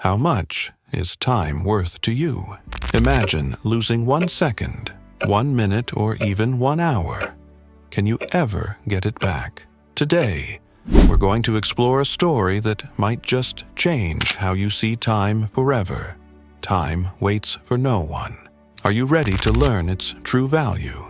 How much is time worth to you? Imagine losing 1 second, 1 minute, or even 1 hour. Can you ever get it back? Today, we're going to explore a story that might just change how you see time forever. Time waits for no one. Are you ready to learn its true value?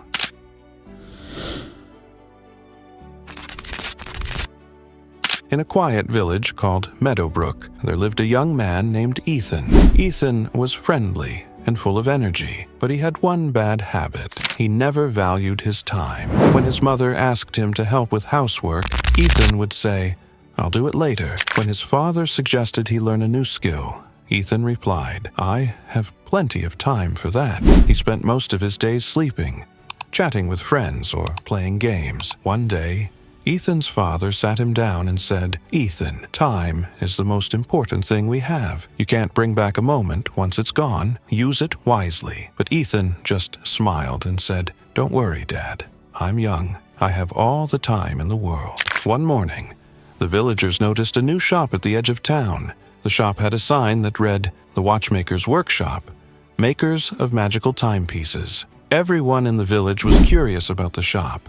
In a quiet village called Meadowbrook, there lived a young man named Ethan. Ethan was friendly and full of energy, but he had one bad habit. He never valued his time. When his mother asked him to help with housework, Ethan would say, "I'll do it later." When his father suggested he learn a new skill, Ethan replied, "I have plenty of time for that." He spent most of his days sleeping, chatting with friends, or playing games. One day, Ethan's father sat him down and said, "Ethan, time is the most important thing we have. You can't bring back a moment once it's gone. Use it wisely." But Ethan just smiled and said, "Don't worry, Dad. I'm young. I have all the time in the world." One morning, the villagers noticed a new shop at the edge of town. The shop had a sign that read, "The Watchmaker's Workshop, makers of magical timepieces." Everyone in the village was curious about the shop.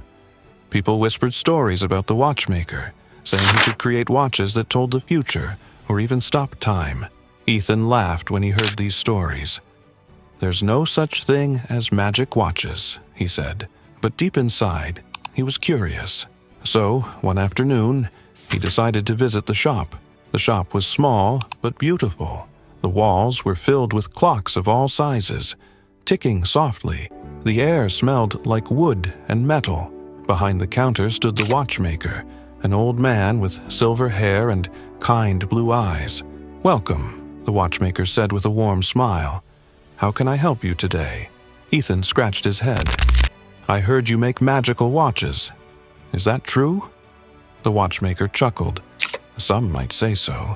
People whispered stories about the watchmaker, saying he could create watches that told the future or even stop time. Ethan laughed when he heard these stories. "There's no such thing as magic watches," he said, but deep inside, he was curious. So, one afternoon, he decided to visit the shop. The shop was small but beautiful. The walls were filled with clocks of all sizes, ticking softly. The air smelled like wood and metal. Behind the counter stood the watchmaker, an old man with silver hair and kind blue eyes. "Welcome," the watchmaker said with a warm smile. "How can I help you today?" Ethan scratched his head. "I heard you make magical watches. Is that true?" The watchmaker chuckled. "Some might say so,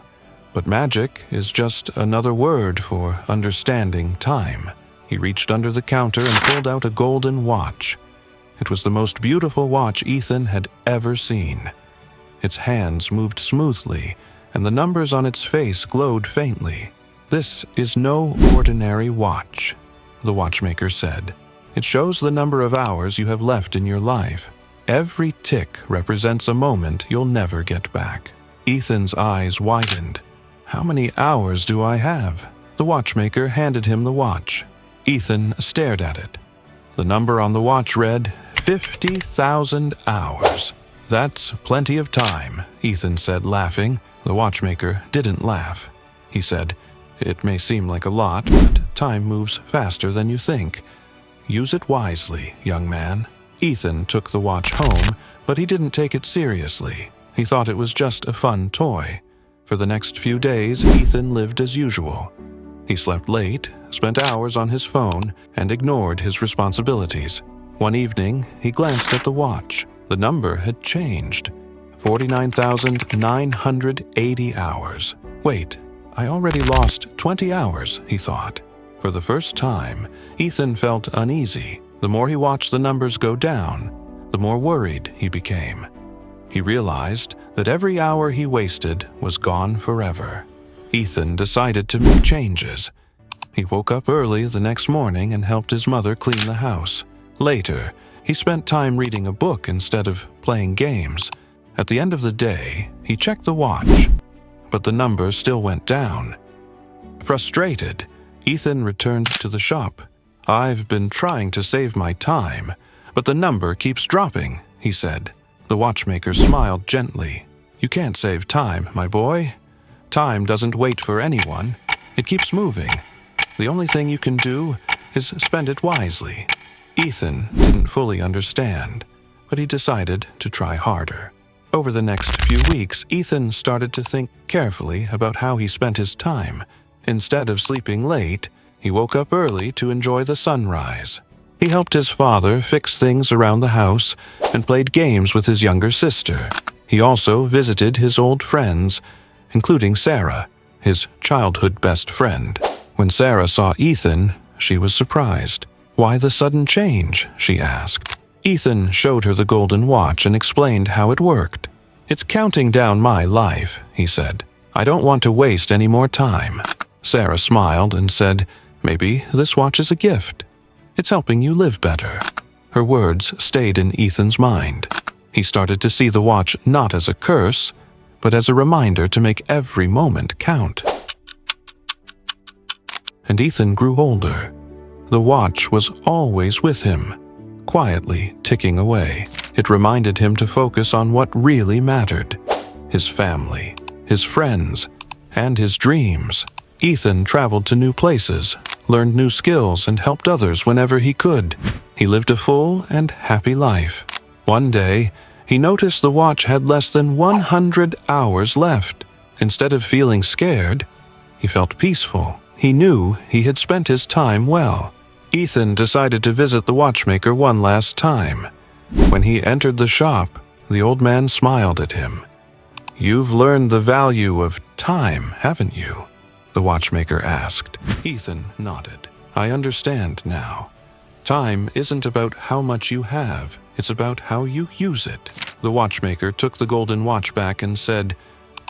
but magic is just another word for understanding time." He reached under the counter and pulled out a golden watch. It was the most beautiful watch Ethan had ever seen. Its hands moved smoothly, and the numbers on its face glowed faintly. "This is no ordinary watch," the watchmaker said. "It shows the number of hours you have left in your life. Every tick represents a moment you'll never get back." Ethan's eyes widened. "How many hours do I have?" The watchmaker handed him the watch. Ethan stared at it. The number on the watch read, 50,000 hours. "That's plenty of time," Ethan said, laughing. The watchmaker didn't laugh. He said, "It may seem like a lot, but time moves faster than you think. Use it wisely, young man." Ethan took the watch home, but he didn't take it seriously. He thought it was just a fun toy. For the next few days, Ethan lived as usual. He slept late, spent hours on his phone, and ignored his responsibilities. One evening, he glanced at the watch. The number had changed. 49,980 hours. "Wait, I already lost 20 hours, he thought. For the first time, Ethan felt uneasy. The more he watched the numbers go down, the more worried he became. He realized that every hour he wasted was gone forever. Ethan decided to make changes. He woke up early the next morning and helped his mother clean the house. Later, he spent time reading a book instead of playing games. At the end of the day, he checked the watch, but the number still went down. Frustrated, Ethan returned to the shop. "I've been trying to save my time, but the number keeps dropping," he said. The watchmaker smiled gently. "You can't save time, my boy. Time doesn't wait for anyone. It keeps moving. The only thing you can do is spend it wisely." Ethan didn't fully understand, but he decided to try harder. Over the next few weeks, Ethan started to think carefully about how he spent his time. Instead of sleeping late, he woke up early to enjoy the sunrise. He helped his father fix things around the house and played games with his younger sister. He also visited his old friends, including Sarah, his childhood best friend. When Sarah saw Ethan, she was surprised. "Why the sudden change?" she asked. Ethan showed her the golden watch and explained how it worked. "It's counting down my life," he said. "I don't want to waste any more time." Sarah smiled and said, "Maybe this watch is a gift. It's helping you live better." Her words stayed in Ethan's mind. He started to see the watch not as a curse, but as a reminder to make every moment count. And Ethan grew older. The watch was always with him, quietly ticking away. It reminded him to focus on what really mattered: his family, his friends, and his dreams. Ethan traveled to new places, learned new skills, and helped others whenever he could. He lived a full and happy life. One day, he noticed the watch had less than 100 hours left. Instead of feeling scared, he felt peaceful. He knew he had spent his time well. Ethan decided to visit the watchmaker one last time. When he entered the shop, the old man smiled at him. "You've learned the value of time, haven't you?" the watchmaker asked. Ethan nodded. "I understand now. Time isn't about how much you have, it's about how you use it." The watchmaker took the golden watch back and said,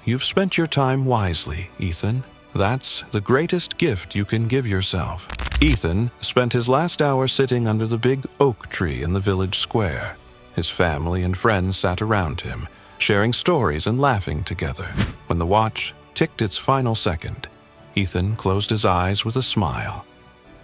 "You've spent your time wisely, Ethan. That's the greatest gift you can give yourself." Ethan spent his last hour sitting under the big oak tree in the village square. His family and friends sat around him, sharing stories and laughing together. When the watch ticked its final second, Ethan closed his eyes with a smile.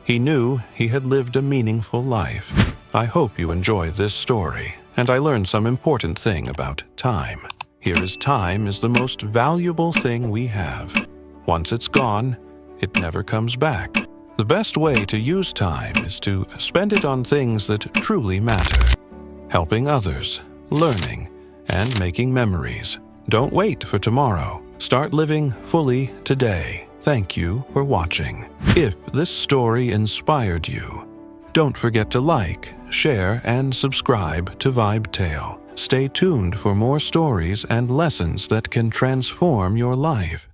He knew he had lived a meaningful life. I hope you enjoy this story, and I learned some important thing about time. Here is time is the most valuable thing we have. Once it's gone, it never comes back. The best way to use time is to spend it on things that truly matter. Helping others, learning, and making memories. Don't wait for tomorrow. Start living fully today. Thank you for watching. If this story inspired you, don't forget to like, share, and subscribe to Vibe Tale. Stay tuned for more stories and lessons that can transform your life.